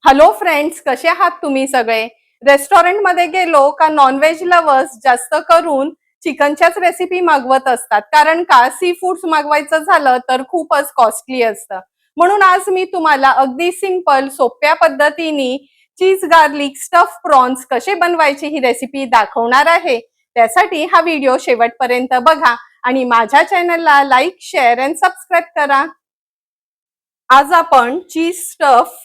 Hello friends, कसे आहात तुम्ही सगळे? रेस्टॉरंटमध्ये गेलो का नॉनव्हेज लवर्स जास्त करून चिकनच्याच रेसिपी मागवत असतात, कारण का सी फूड्स मागवायचं झालं तर खूपच कॉस्टली असतं. म्हणून आज मी तुम्हाला अगदी सिंपल सोप्या पद्धतीने चीज गार्लिक स्टफ प्रॉन्स कसे बनवायचे ही रेसिपी दाखवणार आहे. त्यासाठी हा व्हिडिओ शेवटपर्यंत बघा आणि माझ्या चॅनलला लाईक, शेअर अँड सबस्क्राईब करा. आज आपण चीज स्टफ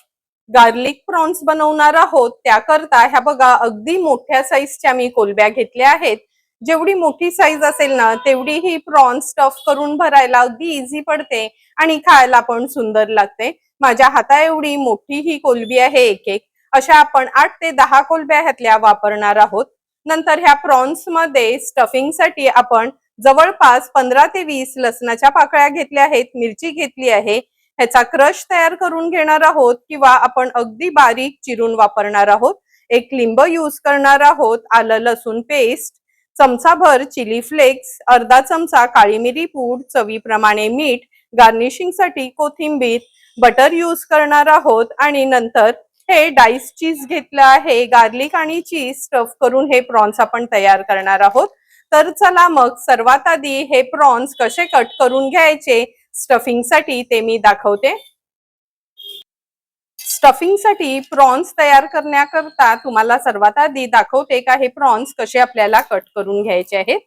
गार्लिक प्रॉन्स बनवणार आहोत. त्याकरता ह्या बघा, अगदी मोठ्या साईजच्या मी कोलब्या घेतल्या आहेत. जेवढी मोठी साईज असेल ना तेवढी ही प्रॉन्स स्टफ करून भरायला अगदी इझी पडते आणि खायला पण सुंदर लागते. माझ्या हाता एवढी मोठी ही कोलबी आहे. एक एक अशा आपण 8 ते 10 कोलब्या ह्यातल्या वापरणार आहोत. नंतर ह्या प्रॉन्स मध्ये स्टफिंग साठी आपण जवळपास 15 ते 20 लसणाच्या पाकळ्या घेतल्या आहेत, मिरची घेतली आहे. ह्याचा क्रश तयार करून घेणार आहोत किंवा आपण अगदी बारीक चिरून वापरणार आहोत. एक लिंब यूज करणार आहोत. आलं लसूण पेस्ट, चमचाभर चिली फ्लेक्स, अर्धा चमचा काळी मिरी पूड, चवीप्रमाणे मीठ, गार्निशिंग साठी कोथिंबीर, बटर यूज करणार आहोत आणि नंतर हे डाइस चीज घेतलं आहे. गार्लिक आणि चीज स्टफ करून हे प्रॉन्स आपण तयार करणार आहोत. तर चला मग सर्वात आधी हे प्रॉन्स कसे कट करून घ्यायचे स्टफिंग साठी ते मी दाखवते. स्टफिंग साठी प्रॉन्स तयार करण्याकरता तुम्हाला सर्वात आधी दाखवते का हे प्रॉन्स कसे आपल्याला कट करून घ्यायचे आहेत.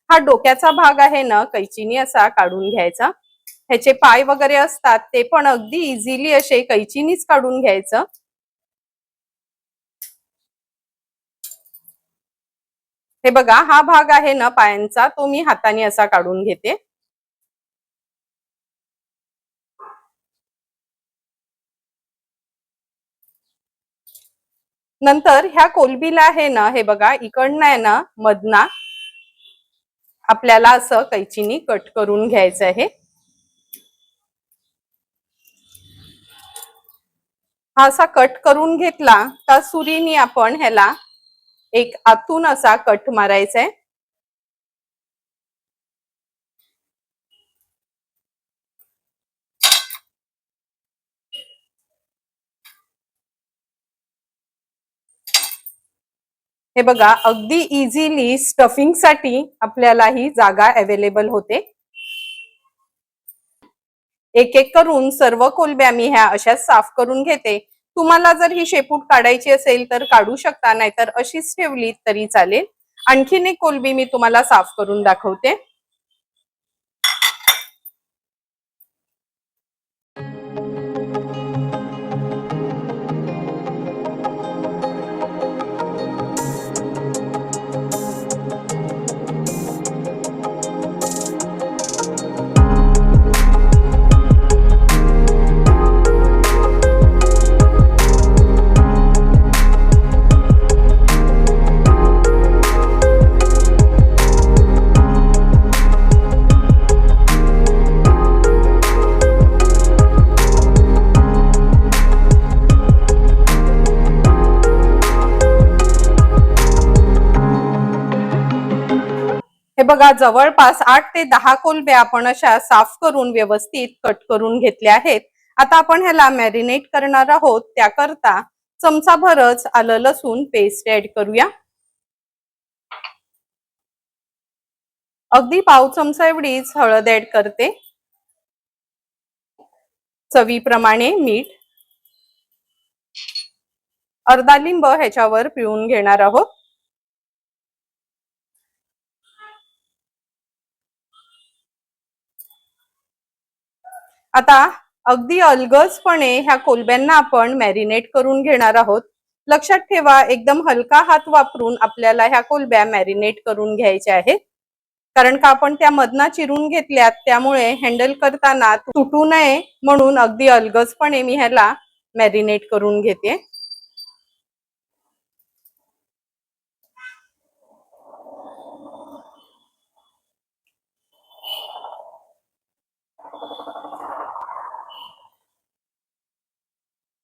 हा डोक्याचा भाग आहे ना, कैचीने असा काढून घ्यायचा. ह्याचे पाय वगैरे असतात ते पण अगदी इझिली असे कैचीनीच काढून घ्यायचं. हे बघा, हा भाग आहे ना पायांचा, तो मी हाताने असा काढून घेते. नंतर ह्या कोलबीला आहे ना, हे बघा इकडनं आहे ना मधना आपल्याला असं कैचीनी कट करून घ्यायचं आहे. हा असा कट करून घेतला का सुरीने आपण ह्याला एक आतून असा कट मारायचा आहे. हे बघा, अगदी इझिली स्टफिंग साठी आपल्याला ही जागा अवेलेबल होते. एक एक करून सर्व कोलब्या मी ह्या अशाच साफ करून घेते. तुम्हाला जर ही शेपूट काढायची असेल तर काढू शकता, नाहीतर अशीच ठेवली तरी चालेल. आणखीन एक कोलबी मी तुम्हाला साफ करून दाखवते. हे बघा, जवळपास 8 ते 10 कोलब्या आपण अशा साफ करून व्यवस्थित कट करून घेतल्या आहेत. आता आपण ह्याला मॅरिनेट करणार आहोत. त्याकरता चमचाभरच आलं लसूण पेस्ट ऍड करूया. अगदी पाव चमचा एवढीच हळद ऍड करते. चवीप्रमाणे मीठ, अर्धा लिंब ह्याच्यावर पिळून घेणार आहोत. आता अगदी अलगजपणे ह्या कोलब्यांना आपण मॅरिनेट करून घेणार आहोत. लक्षात ठेवा, एकदम हलका हात वापरून आपल्याला ह्या कोलब्या मॅरिनेट करून घ्यायच्या आहेत, कारण का आपण त्या मधना चिरून घेतल्यात, त्यामुळे हँडल करताना तुटू नये म्हणून अगदी अलगजपणे मी ह्याला मॅरिनेट करून घेते.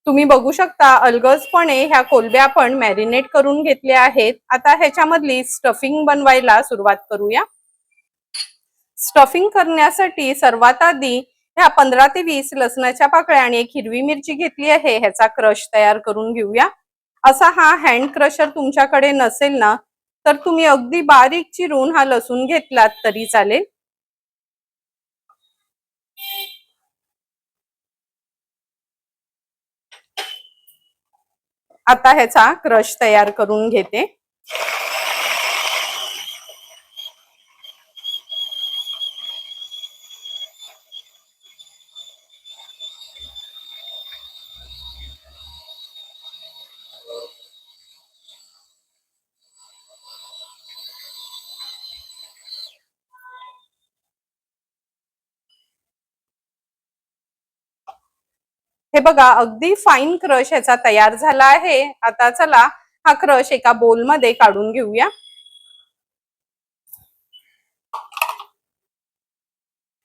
तुम्ही बघू शकता, अलगजपणे ह्या कोलब्या आपण मॅरिनेट करून घेतल्या आहेत. आता ह्याच्यामधली स्टफिंग बनवायला सुरुवात करूया. स्टफिंग करण्यासाठी सर्वात आधी ह्या 15 ते 20 लसणाच्या पाकळ्या आणि एक हिरवी मिरची घेतली आहे, ह्याचा क्रश तयार करून घेऊया. असा हा हँड क्रशर तुमच्याकडे नसेल ना, तर तुम्ही अगदी बारीक चिरून हा लसूण घेतलात तरी चालेल. आता ह्याचा क्रश तयार करून घेते. हे बघा, अगदी फाईन क्रश ह्याचा तयार झाला आहे. आता चला हा क्रश एका बोल मध्ये काढून घेऊया.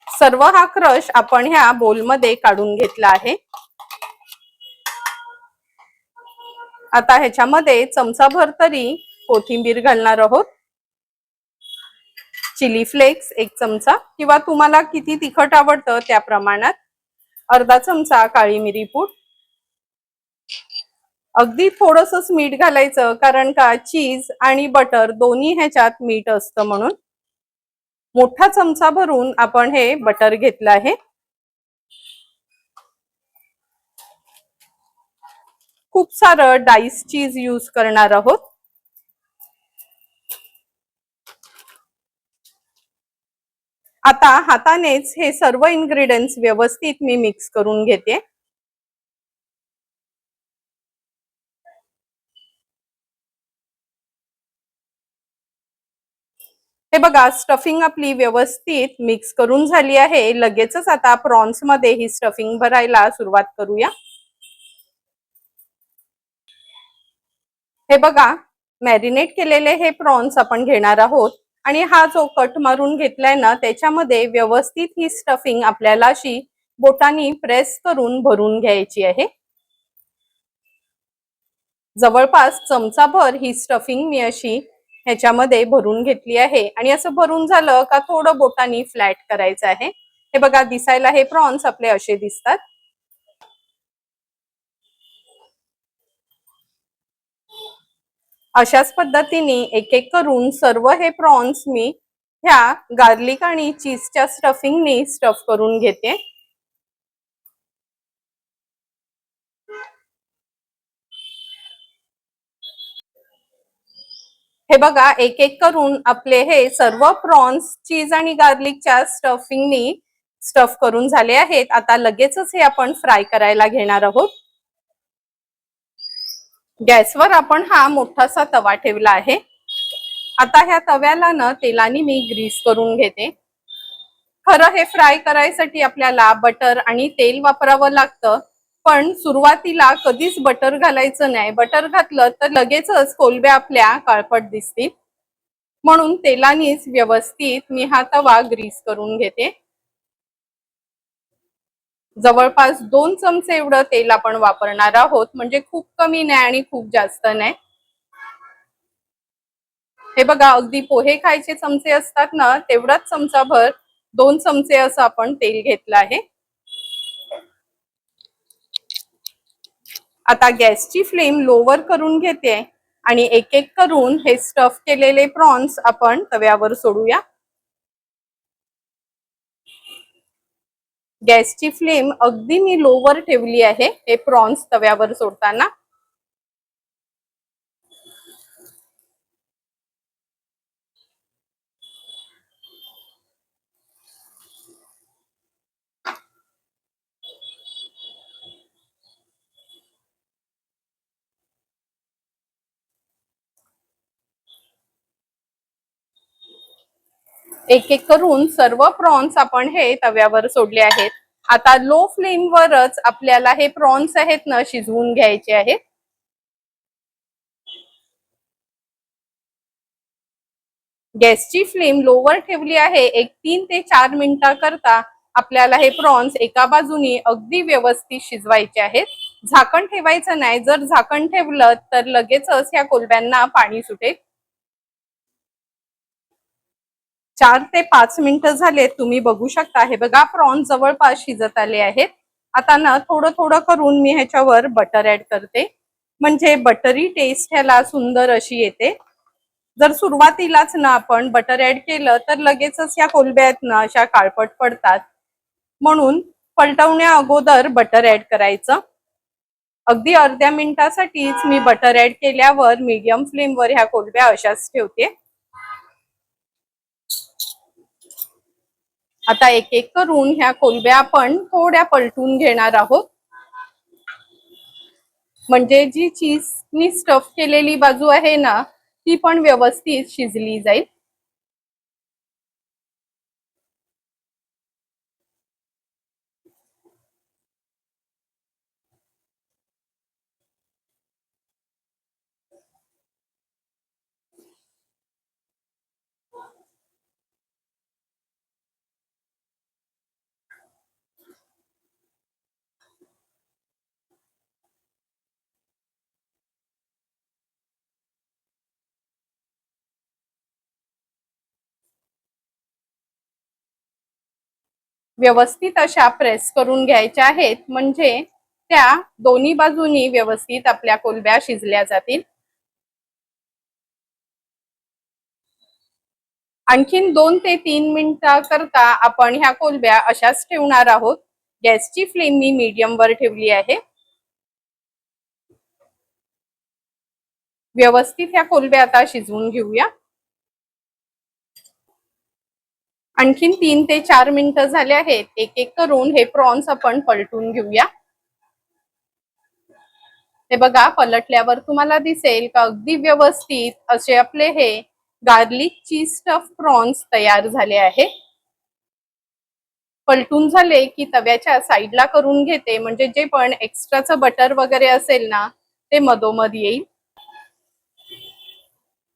सर्व हा क्रश आपण ह्या बोल मध्ये काढून घेतला आहे. आता ह्याच्यामध्ये चमचाभर तरी कोथिंबीर घालणार आहोत. चिली फ्लेक्स 1 चमचा, किंवा तुम्हाला किती तिखट आवडतं त्या प्रमाणात. अर्धा चमचा काळी मिरी पूड. अगदी थोडंसंच मीठ घालायचं, कारण का चीज आणि बटर दोन्ही ह्याच्यात मीठ असतं म्हणून. मोठा चमचा भरून आपण हे बटर घेतलं आहे. खूप सारं डाईस चीज यूज करणार आहोत. आता हातानेच हे सर्व इन्ग्रेडियंट्स व्यवस्थित मी मिक्स करून घेते. हे बघा, स्टफिंग आपली व्यवस्थित मिक्स करून झाली आहे. लगेचच आता प्रॉन्स मध्ये ही स्टफिंग भरायला सुरुवात करूया. हे बघा, मॅरिनेट केलेले हे प्रॉन्स आपण घेणार आहोत आणि हा जो कट मारून घेतलाय ना, त्याच्यामध्ये व्यवस्थित ही स्टफिंग आपल्याला अशी बोटांनी प्रेस करून भरून घ्यायची आहे. जवळपास चमचाभर ही स्टफिंग मी अशी ह्याच्यामध्ये भरून घेतली आहे. आणि असं भरून झालं का थोडं बोटांनी फ्लॅट करायचं आहे. हे बघा, दिसायला हे प्रॉन्स आपले असे दिसतात. अशाच पद्धतीने एक एक करून सर्व हे प्रॉन्स मी ह्या गार्लिक आणि चीजच्या स्टफिंगनी स्टफ करून घेते. हे बघा, एक एक करून आपले हे सर्व प्रॉन्स चीज आणि गार्लिकच्या स्टफिंगनी स्टफ करून झाले आहेत. आता लगेचच हे आपण फ्राय करायला घेणार आहोत. गॅसवर आपण हा मोठासा तवा ठेवला आहे. आता ह्या तव्याला ना तेलाने मी ग्रीस करून घेते. खरं हे फ्राय करायसाठी आपल्याला बटर आणि तेल वापरावं लागतं, पण सुरुवातीला कधीच बटर घालायचं नाही. बटर घातलं तर लगेचच कोलब्या आपल्या काळपट दिसतील. म्हणून तेलानेच व्यवस्थित मी हा तवा ग्रीस करून घेते. जवळपास 2 चमचे एवढं तेल आपण वापरणार आहोत, म्हणजे खूप कमी नाही आणि खूप जास्त नाही. हे बघा, अगदी पोहे खायचे चमचे असतात ना, तेवढाच चमचाभर 2 चमचे असं आपण तेल घेतलं आहे. आता गॅसची फ्लेम लोवर करून घेते आणि एक एक करून हे स्टफ केलेले प्रॉन्स आपण तव्यावर सोडूया. गॅसची फ्लेम अगदी मी लोवर ठेवली आहे हे प्रॉन्स तव्यावर सोडताना. एक एक करून सर्व प्रॉन्स आपण हे तव्यावर सोडले आहेत. आता लो फ्लेम वरच आपल्याला हे प्रॉन्स आहेत ना शिजवून घ्यायचे आहेत. गॅसची फ्लेम लोवर ठेवली आहे. एक 3 ते 4 मिनिटाकरता आपल्याला हे प्रॉन्स एका बाजूनी अगदी व्यवस्थित शिजवायचे आहेत. झाकण ठेवायचं नाही. जर झाकण ठेवलं तर लगेचच ह्या कोलब्यांना पाणी सुटेल. 4 ते 5 मिनिटं झालेत, तुम्ही बघू शकता. हे बघा प्रॉन्स जवळपास शिजत आले आहेत. आता ना थोडं थोडं करून मी ह्याच्यावर बटर ऍड करते, म्हणजे बटरी टेस्ट ह्याला सुंदर अशी येते. जर सुरुवातीलाच ना आपण बटर ऍड केलं तर लगेचच या कोलब्या आहेत ना अशा काळपट पडतात. म्हणून पलटवण्या अगोदर बटर ऍड करायचं. अगदी अर्ध्या मिनिटासाठीच मी बटर ऍड केल्यावर मीडियम फ्लेमवर ह्या कोलब्या अशाच ठेवते. आता एक एक करून ह्या कोलब्या आपण थोड्या पलटून घेणार आहोत, म्हणजे जी चीजनी स्टफ केलेली बाजू आहे ना ती पण व्यवस्थित शिजली जाईल. व्यवस्थित अशा प्रेस करून घ्यायच्या आहेत, म्हणजे त्या दोन्ही बाजूनी व्यवस्थित आपल्या कोलब्या शिजल्या जातील. आणखीन 2 ते 3 मिनिटं करता आपण ह्या कोलब्या अशाच ठेवणार आहोत. गॅसची फ्लेम मी मीडियम वर ठेवली आहे. व्यवस्थित ह्या कोलब्या आता शिजवून घेऊया. आणखीन 3 ते 4 मिनिटं झाले आहेत. एक एक करून हे प्रॉन्स आपण पलटून घेऊया. हे बघा पलटल्यावर तुम्हाला दिसेल का अगदी व्यवस्थित असे आपले हे गार्लिक चीज स्टफ प्रॉन्स तयार झाले आहे. पलटून झाले की तव्याच्या साईडला करून घेते, म्हणजे जे पण एक्स्ट्राचं बटर वगैरे असेल ना ते मधोमध येईल.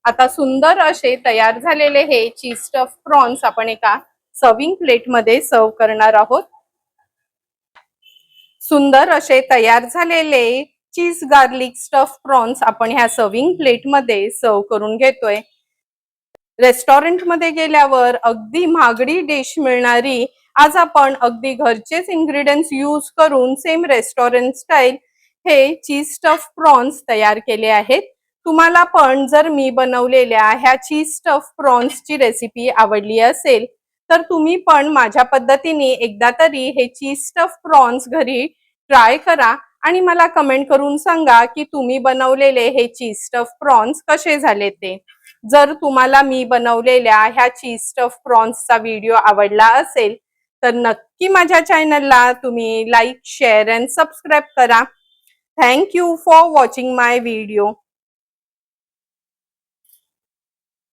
आता सुंदर असे तयार झालेले हे चीज स्टफ प्रॉन्स आपण एका सर्विंग प्लेट मध्ये सर्व करणार आहोत. सुंदर असे तयार झालेले चीज गार्लिक स्टफ प्रॉन्स आपण ह्या सर्विंग प्लेट मध्ये सर्व करून घेतोय. रेस्टॉरंट मध्ये गेल्यावर अगदी महागडी डिश मिळणारी आज आपण अगदी घरचेच इन्ग्रेडियंट्स यूज करून सेम रेस्टॉरंट स्टाईल हे चीज स्टफ प्रॉन्स तयार केले आहेत. तुम्हाला पण जर मी बनवलेल्या ह्या चीज स्टफ प्रॉन्सची रेसिपी आवडली असेल तर तुम्ही पण माझ्या पद्धतीने एकदा तरी हे चीज स्टफ प्रॉन्स घरी ट्राय करा आणि मला कमेंट करून सांगा की तुम्ही बनवलेले हे चीज स्टफ प्रॉन्स कसे झाले ते. जर तुम्हाला मी बनवलेल्या ह्या चीज स्टफ प्रॉन्सचा व्हिडिओ आवडला असेल तर नक्की माझ्या चॅनलला तुम्ही लाईक, शेअर अँड सबस्क्राईब करा. Thank you for watching my video.